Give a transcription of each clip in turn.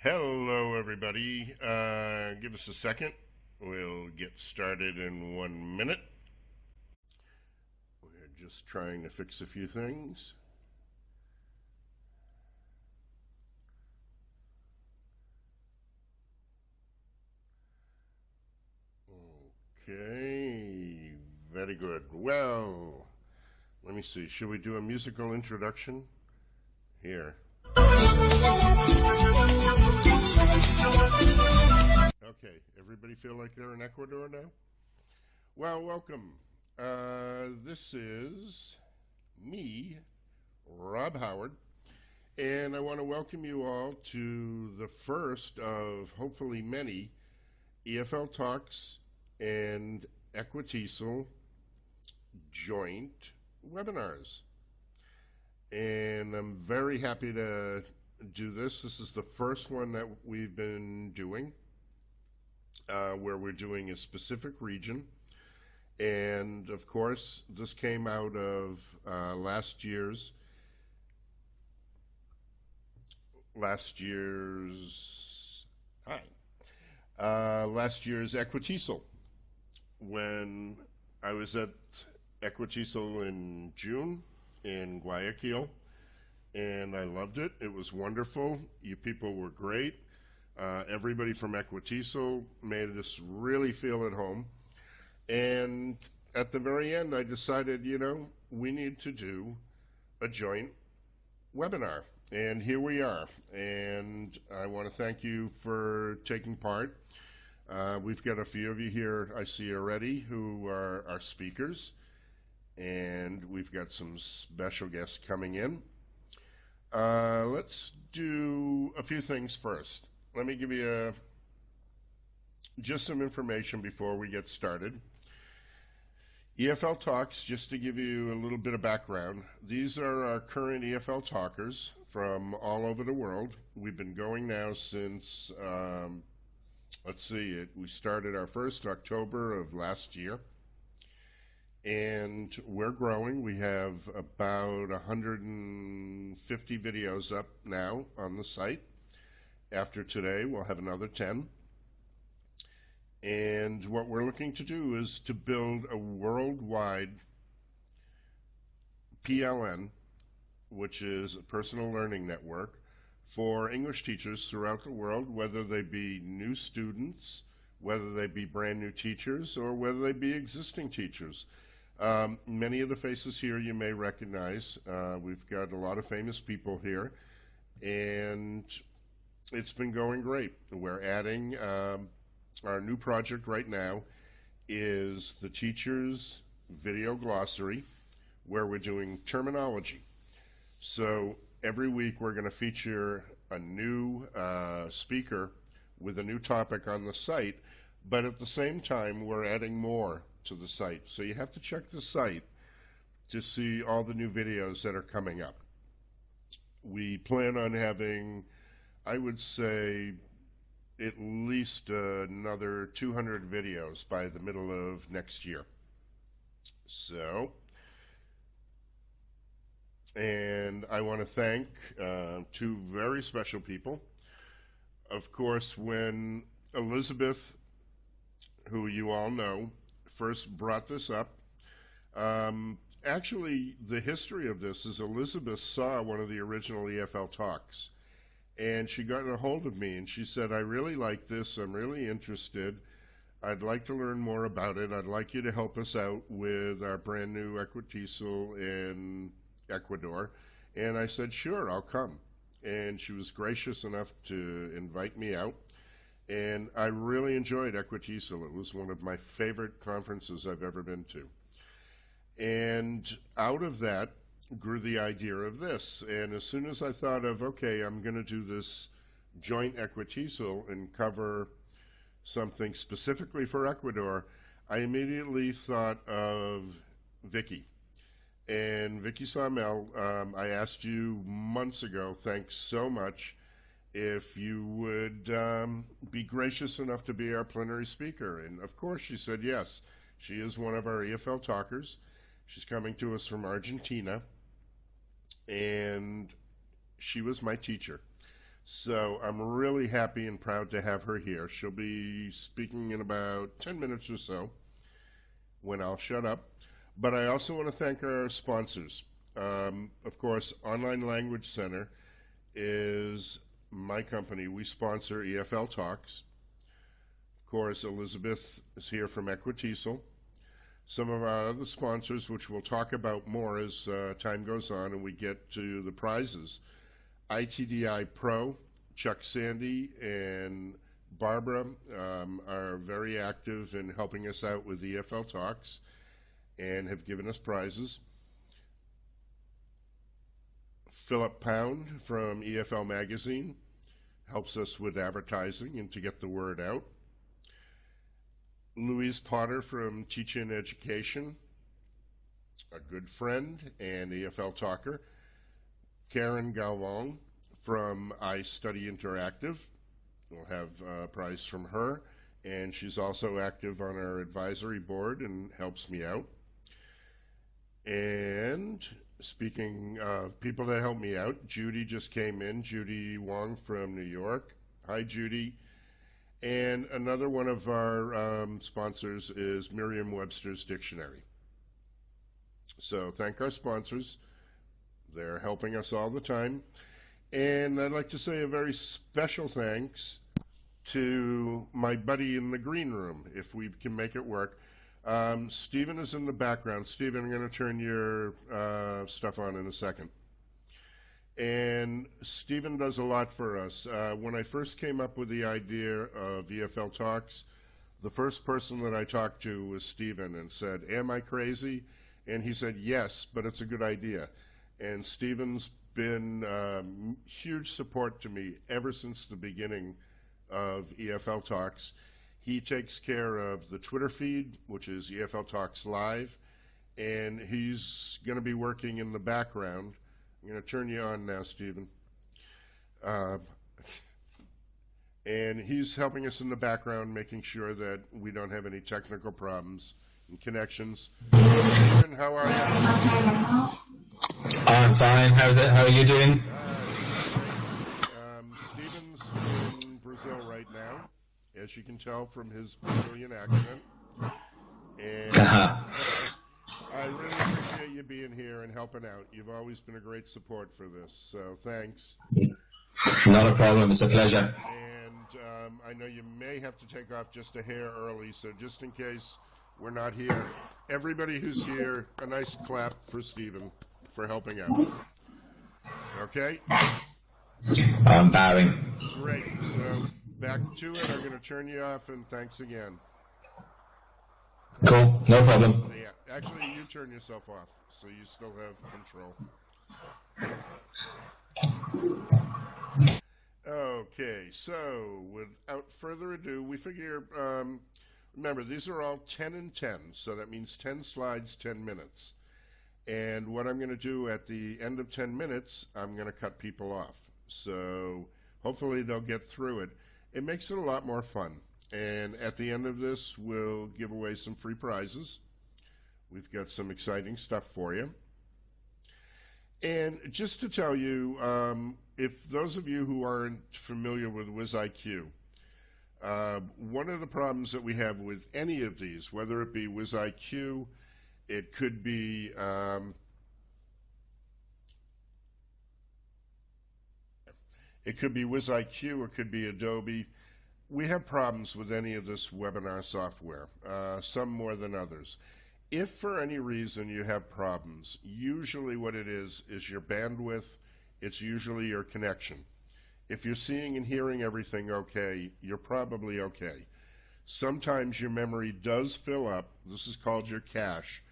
Hello, everybody. Give us a second. We'll get started in 1 minute. We're just trying to fix a few things. Okay, very good. Well, let me see. Should we do a musical introduction? Here. Okay, everybody feel like they're in Ecuador now? Well, welcome. This is me, Rob Howard, and I want to welcome you all to the first of hopefully many EFLtalks and Equatisl joint webinars. And I'm very happy to do this. This is the first one that we've been doing, where we're doing a specific region. And of course, this came out of last year's Equatisl, when I was at Equatisl in June in Guayaquil, and I loved it. It was wonderful. You people were great. Everybody from Equatisl made us really feel at home. And at the very end, I decided, we need to do a joint webinar. And here we are. And I want to thank you for taking part. We've got a few of you here I see already who are our speakers. And we've got some special guests coming in. Let's do a few things first. Let me give you just some information before we get started. EFLtalks, just to give you a little bit of background, these are our current EFL talkers from all over the world. We've been going now since, we started our first October of last year. And we're growing. We have about 150 videos up now on the site. After today, we'll have another 10. And what we're looking to do is to build a worldwide PLN, which is a personal learning network, for English teachers throughout the world, whether they be new students, whether they be brand new teachers, or whether they be existing teachers. Many of the faces here you may recognize. We've got a lot of famous people here, and it's been going great. We're adding, our new project right now is the Teacher's Video Glossary, where we're doing terminology. So every week we're going to feature a new speaker with a new topic on the site, but at the same time we're adding more to the site. So you have to check the site to see all the new videos that are coming up. We plan on having, I would say, at least another 200 videos by the middle of next year. So, and I want to thank two very special people. Of course, when Elizabeth, who you all know, first brought this up, actually the history of this is Elizabeth saw one of the original EFLtalks, and she got a hold of me and she said, I really like this, I'm really interested, I'd like to learn more about it, I'd like you to help us out with our brand new Equatisl in Ecuador. And I said, sure, I'll come. And she was gracious enough to invite me out. And I really enjoyed Equatisl. It was one of my favorite conferences I've ever been to. And out of that grew the idea of this. And as soon as I thought of, okay, I'm going to do this joint Equatisl and cover something specifically for Ecuador, I immediately thought of Vicky. And Vicky Saumel, I asked you months ago, thanks so much, if you would be gracious enough to be our plenary speaker. And of course she said yes. She is one of our EFL talkers. She's coming to us from Argentina, and she was my teacher. So I'm really happy and proud to have her here. She'll be speaking in about 10 minutes or so when I'll shut up. But I also want to thank our sponsors. Of course, Online Language Center is my company. We sponsor EFLtalks. Of course, Elizabeth is here from Equatisal. Some of our other sponsors, which we'll talk about more as time goes on and we get to the prizes. ITDI Pro, Chuck Sandy and Barbara are very active in helping us out with EFL Talks and have given us prizes. Philip Pound from EFL Magazine helps us with advertising and to get the word out. Louise Potter from Teaching Education, a good friend and EFL talker. Karen Galvon from I Study Interactive. We'll have a prize from her, and she's also active on our advisory board and helps me out. And speaking of people that help me out, Judy just came in, Judy Wong from New York. Hi, Judy. And another one of our sponsors is Merriam-Webster's Dictionary. So thank our sponsors. They're helping us all the time. And I'd like to say a very special thanks to my buddy in the Greene Room, if we can make it work. Stephen is in the background. Stephen, I'm going to turn your stuff on in a second. And Stephen does a lot for us. When I first came up with the idea of EFL Talks, the first person that I talked to was Stephen and said, am I crazy? And he said, yes, but it's a good idea. And Stephen's been huge support to me ever since the beginning of EFL Talks. He takes care of the Twitter feed, which is EFL Talks Live, and he's going to be working in the background. I'm going to turn you on now, Stephen. And he's helping us in the background, making sure that we don't have any technical problems and connections. Stephen, how are you? I'm fine. How are you doing? Stephen's in Brazil right now, as you can tell from his Brazilian accent. And I really appreciate you being here and helping out. You've always been a great support for this, so thanks. Not a problem. It's a pleasure. And I know you may have to take off just a hair early, so just in case we're not here, everybody who's here, a nice clap for Stephen for helping out. Okay? I'm bowing. Great. So back to it. I'm going to turn you off, and thanks again. Cool. No problem. So, yeah, actually, you turn yourself off, so you still have control. Okay, so without further ado, we figure, remember, these are all 10 and 10, so that means 10 slides, 10 minutes. And what I'm going to do at the end of 10 minutes, I'm going to cut people off. So hopefully they'll get through it. It makes it a lot more fun. And at the end of this, we'll give away some free prizes. We've got some exciting stuff for you. And just to tell you, if those of you who aren't familiar with WizIQ, one of the problems that we have with any of these, whether it be WizIQ, it could be WizIQ, it could be Adobe. We have problems with any of this webinar software, some more than others. If for any reason you have problems, usually what it is your bandwidth, it's usually your connection. If you're seeing and hearing everything okay, you're probably okay. Sometimes your memory does fill up. This is called your cache.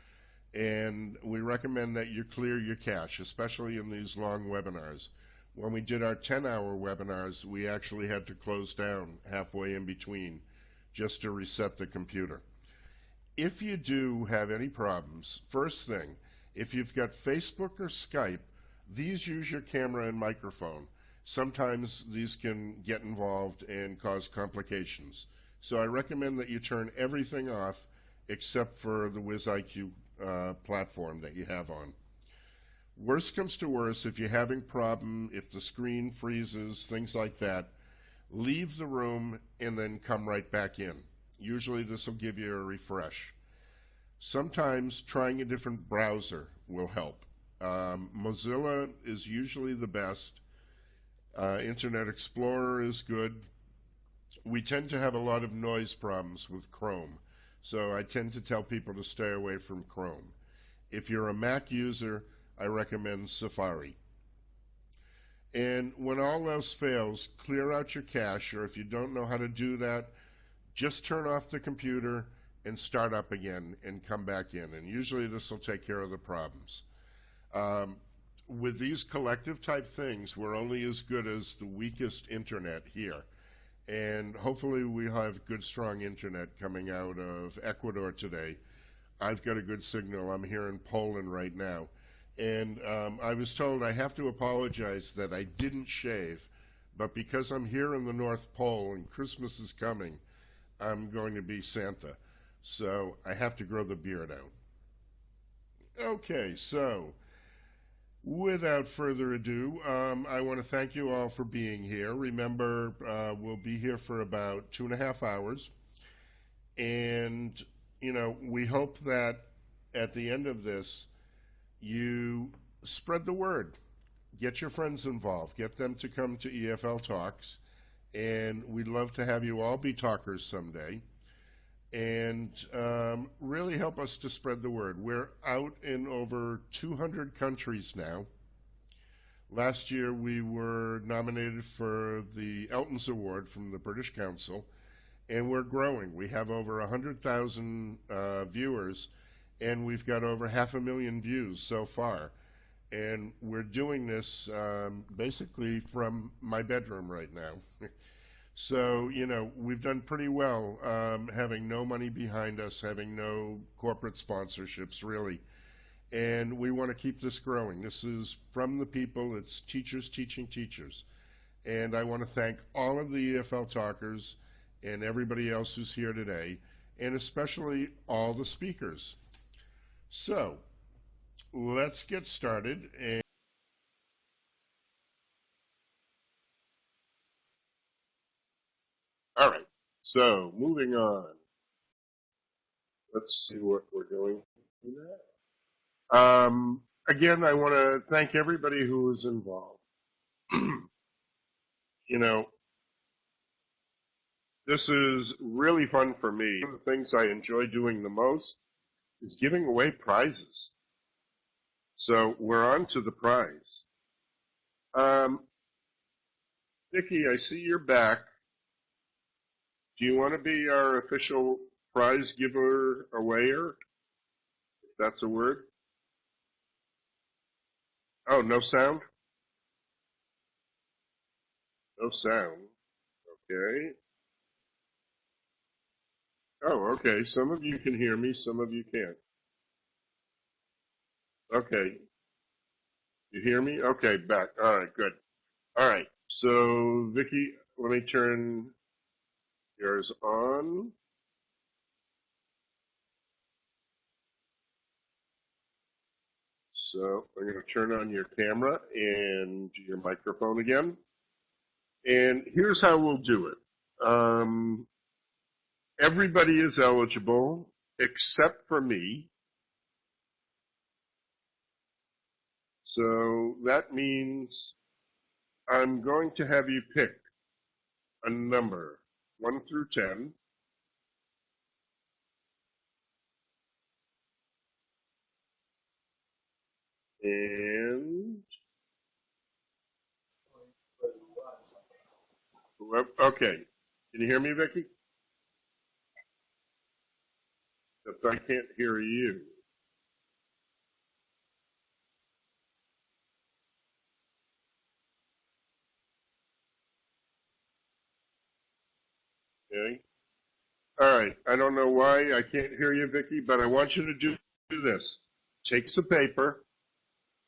And we recommend that you clear your cache, especially in these long webinars. When we did our 10-hour webinars, we actually had to close down halfway in between just to reset the computer. If you do have any problems, first thing, if you've got Facebook or Skype, these use your camera and microphone. Sometimes these can get involved and cause complications. So I recommend that you turn everything off except for the WizIQ platform that you have on. Worst comes to worst, if you're having problem, if the screen freezes, things like that, leave the room and then come right back in. Usually this will give you a refresh. Sometimes trying a different browser will help. Mozilla is usually the best. Internet Explorer is good. We tend to have a lot of noise problems with Chrome, so I tend to tell people to stay away from Chrome. If you're a Mac user, I recommend Safari. And when all else fails, clear out your cache, or if you don't know how to do that, just turn off the computer and start up again and come back in. And usually this will take care of the problems. With these collective type things, we're only as good as the weakest internet here. And hopefully we'll have good, strong internet coming out of Ecuador today. I've got a good signal. I'm here in Poland right now. And I was told I have to apologize that I didn't shave, but because I'm here in the North Pole and Christmas is coming, I'm going to be Santa. So I have to grow the beard out. Okay, so without further ado, I want to thank you all for being here. Remember, we'll be here for about 2.5 hours. And, you know, we hope that at the end of this, you spread the word. Get your friends involved. Get them to come to EFL Talks. And we'd love to have you all be talkers someday. And really help us to spread the word. We're out in over 200 countries now. Last year we were nominated for the Elton's Award from the British Council, and we're growing. We have over 100,000 viewers, and we've got over 500,000 views so far. And we're doing this basically from my bedroom right now. So, you know, we've done pretty well, having no money behind us, having no corporate sponsorships, really. And we want to keep this growing. This is from the people. It's teachers teaching teachers. And I want to thank all of the EFL talkers and everybody else who's here today, and especially all the speakers. So, let's get started. All right, so moving on. Let's see what we're doing. Again, I want to thank everybody who was involved. You know, this is really fun for me. One of the things I enjoy doing the most is giving away prizes. So we're on to the prize. Nikki, I see you're back. Do you want to be our official prize giver awayer? If that's a word. Oh, no sound? No sound. Okay. Oh, okay. Some of you can hear me, some of you can't. Okay. You hear me? Okay, back. All right, good. All right. So, Vicky, let me turn yours on. So I'm going to turn on your camera and your microphone again. And here's how we'll do it. Everybody is eligible except for me. So that means I'm going to have you pick a number 1 through 10. And okay, can you hear me, Vicky? Except I can't hear you. Okay. All right. I don't know why I can't hear you, Vicky, but I want you to do this. Take some paper.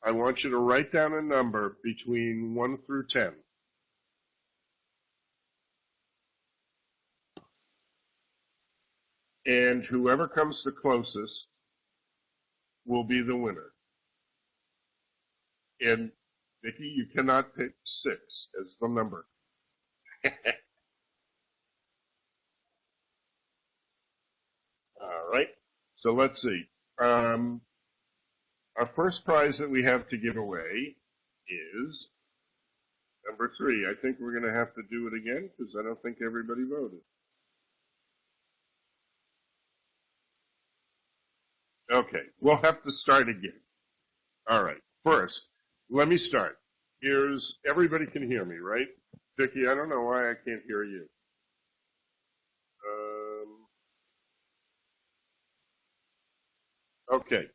I want you to write down a number between 1 through 10. And whoever comes the closest will be the winner. And Vicky, you cannot pick 6 as the number. All right. So let's see. Our first prize that we have to give away is number 3. I think we're going to have to do it again because I don't think everybody voted. Okay, we'll have to start again. All right. First, let me start. Here's, everybody can hear me, right? Vicki, I don't know why I can't hear you. Okay,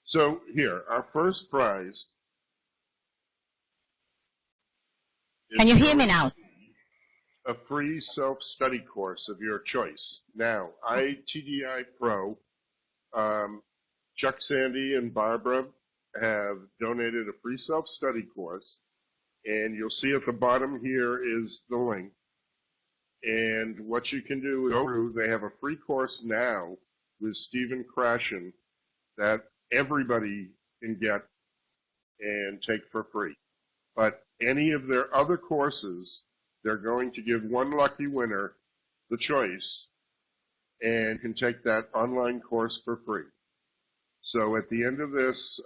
so here, our first prize. Can you hear me now? A free self-study course of your choice. Now, ITDI Pro, Chuck, Sandy, and Barbara have donated a free self-study course, and you'll see at the bottom here is the link. And what you can do is go through, they have a free course now with Stephen Krashen that everybody can get and take for free. But any of their other courses, they're going to give one lucky winner the choice and can take that online course for free. So at the end of this,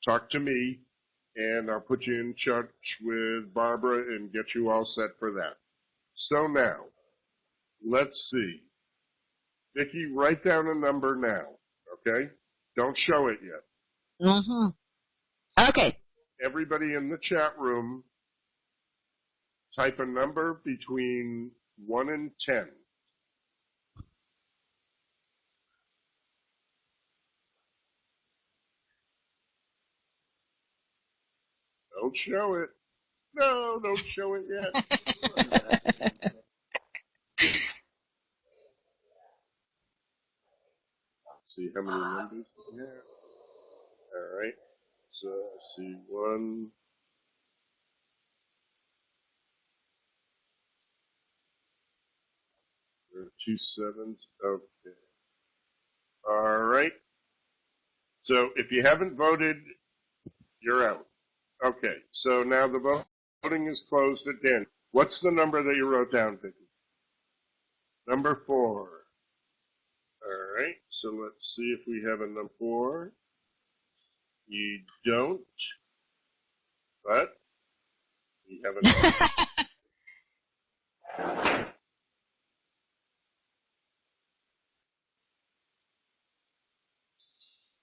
talk to me, and I'll put you in touch with Barbara and get you all set for that. So now, let's see. Vicki, write down a number now, okay? Don't show it yet. Mm-hmm. Okay. Everybody in the chat room, type a number between 1 and 10. Don't show it. No, don't show it yet. See how many numbers we have. All right. So let's see, 1. There are 2 7s. Okay. All right. So if you haven't voted, you're out. Okay. So now the voting is closed at 10. What's the number that you wrote down, Vicki? Number 4. All right. So let's see if we have a number 4. You don't, but we have a number.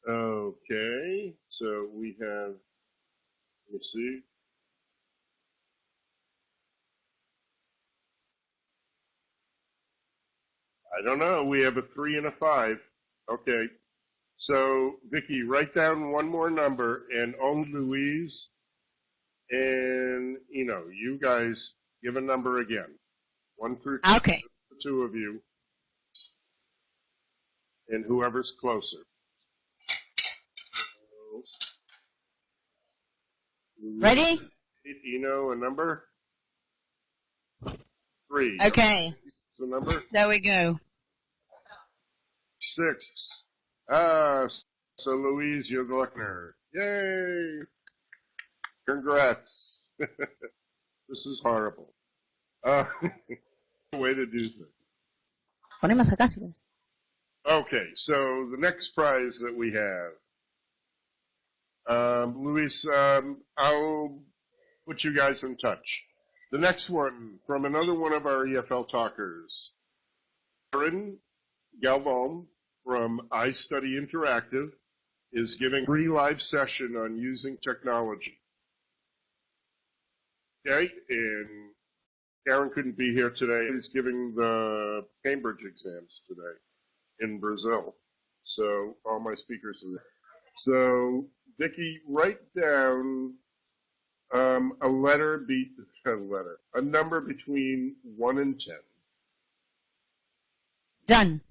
Okay, so we have, let me see. I don't know, we have a 3 and a 5. Okay, so Vicki, write down one more number, and only Louise and, you guys give a number again. 1 through 10, Okay. the 2 of you, and whoever's closer. Ready? You know a number? 3. Okay. What's the number? There we go. 6. So Louise, you're the lucky winner. Yay! Congrats. This is horrible. Way to do things. Ponemos acá, chicos. Okay, so the next prize that we have, Luis, I'll put you guys in touch. The next one from another one of our EFL talkers, Erin Galvom from iStudy Interactive is giving a free live session on using technology. Okay, and Karen couldn't be here today. He's giving the Cambridge exams today in Brazil. So all my speakers are there. So Vicki, write down a number between 1 and 10. Done.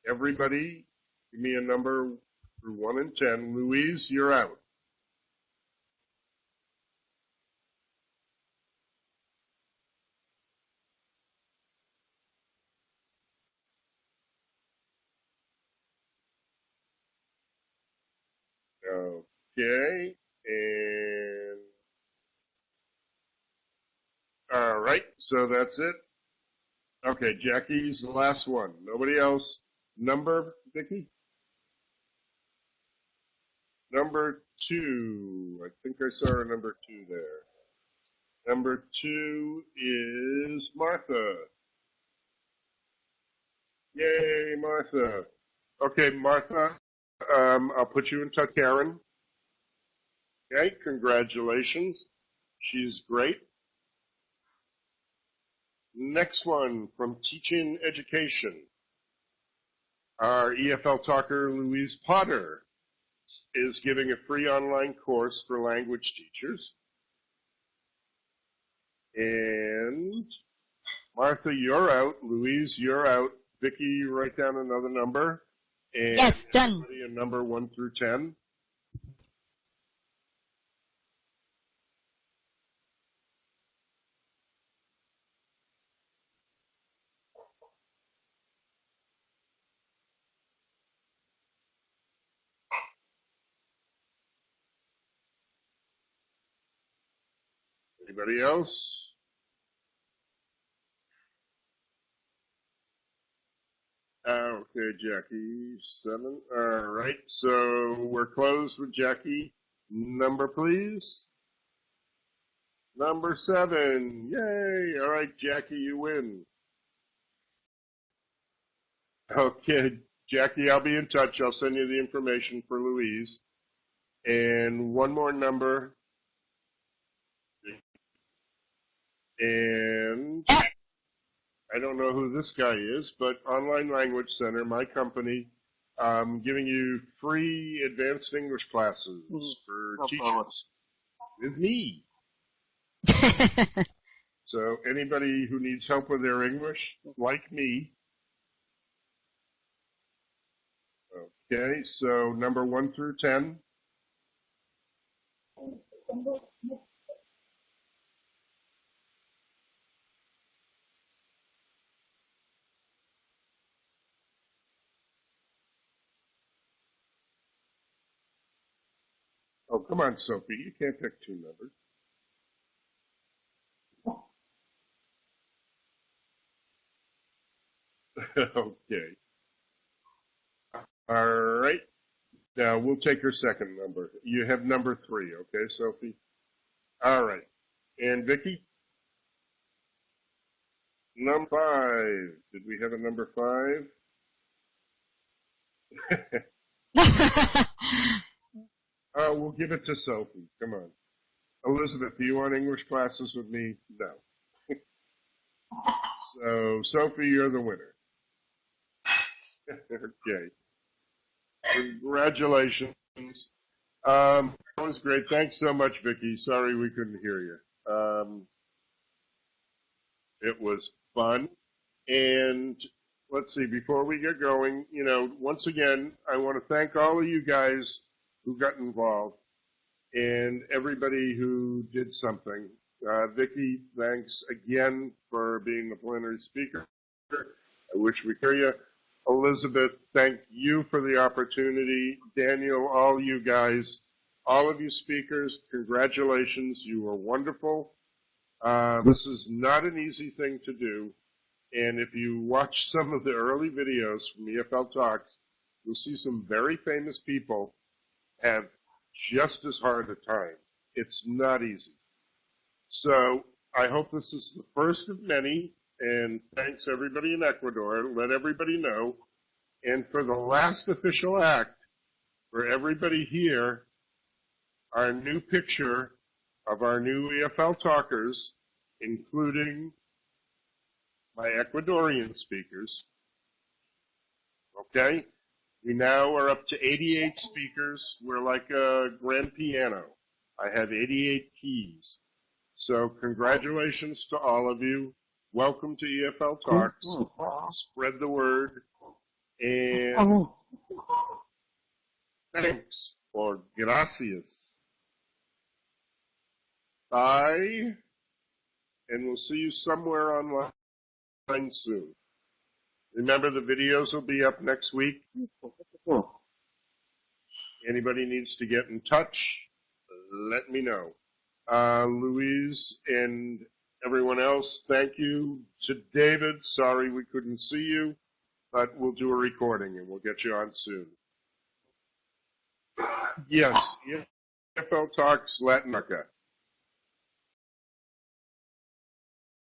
Everybody, give me a number through 1 and 10. Louise, you're out. Okay, And all right, so that's it. Okay, Jackie's the last one. Nobody else. Number, Vicky? Number 2. I think I saw a number 2 there. Number 2 is Martha. Yay, Martha. Okay, Martha, I'll put you in touch with Karen. Okay, congratulations. She's great. Next one from Teaching Education. Our EFL talker, Louise Potter, is giving a free online course for language teachers. And Martha, you're out. Louise, you're out. Vicky, write down another number. And Yes, done. everybody a number 1 through 10. Anybody else? Okay, Jackie, 7. All right, so we're closed with Jackie. Number, please. Number 7. Yay! All right, Jackie, you win. Okay, Jackie, I'll be in touch. I'll send you the information for Louise. And one more number. And I don't know who this guy is, but Online Language Center, my company, giving you free advanced English classes for teachers with me. So anybody who needs help with their English, like me. Okay, so number 1 through 10. Oh, come on, Sophie. You can't pick 2 numbers. Okay. All right. Now, we'll take her second number. You have number 3, okay, Sophie? All right. And Vicky? Number 5. Did we have a number 5? Oh, we'll give it to Sophie. Come on. Elizabeth, do you want English classes with me? No. So, Sophie, you're the winner. Okay. Congratulations. That was great. Thanks so much, Vicky. Sorry we couldn't hear you. It was fun. And let's see, before we get going, once again, I want to thank all of you guys who got involved and everybody who did something. Vicky, thanks again for being the plenary speaker. I wish we could hear you. Elizabeth, thank you for the opportunity. Daniel, all you guys, all of you speakers, congratulations. You were wonderful. This is not an easy thing to do. And if you watch some of the early videos from EFL Talks, you'll see some very famous people have just as hard a time. It's not easy. So I hope this is the first of many. And thanks everybody in Ecuador. Let everybody know. And for the last official act, for everybody here, our new picture of our new EFL talkers, including my Ecuadorian speakers. Okay? We now are up to 88 speakers. We're like a grand piano. I have 88 keys. So congratulations to all of you. Welcome to EFL Talks. Spread the word. And thanks or gracias. Bye. And we'll see you somewhere online soon. Remember, the videos will be up next week. Anybody needs to get in touch, let me know. Louise and everyone else, thank you. To David, sorry we couldn't see you, but we'll do a recording and we'll get you on soon. Yes, EFL Talks Latin America.